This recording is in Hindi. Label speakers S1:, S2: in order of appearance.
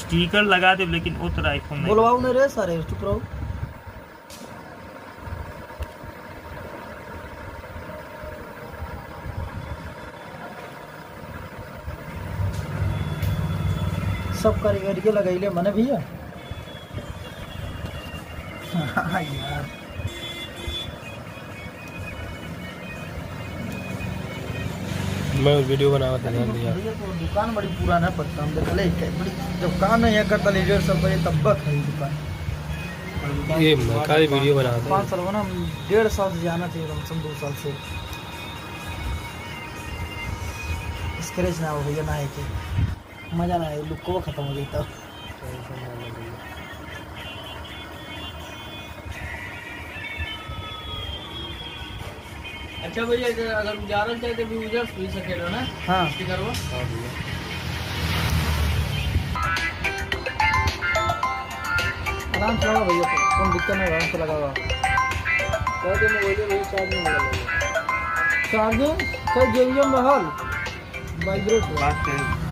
S1: स्टिकर लगा दे लेकिन वो तरह आईफोन नहीं
S2: बोलवाओ नहीं रे सारे चुप रहो। सब कारीगरी के लगाइले मने भैया। यार
S3: मैं वीडियो बनावा था ध्यान दिया।
S2: भैया तो दुकान बड़ी पुराना पड़ता हम देखले बड़ी दुकान नहीं है करता लीडर सब बड़े तब्बक है दुकान।
S3: ये खाली वीडियो बनावा था
S2: 5 साल बना 1.5 साल से जाना चाहिए कम से कम 2 साल से। स्क्रैच ना हो भैया ना है कि मजा ना है लुक को खत्म हो जाता।
S4: अच्छा भैया अगर उजारल चाहे तो भी उजर सुई सकेलो ना।
S2: हाँ
S4: स्टिकर वो
S3: हां भैया
S2: आराम से लगा भैया कोई दिक्कत नहीं आराम से लगा हुआ।
S4: कह दे मैं बोले भैया चार्जिंग लगा लो।
S2: चार्जिंग कई जेबीएम में हल वाइब्रेट
S1: बात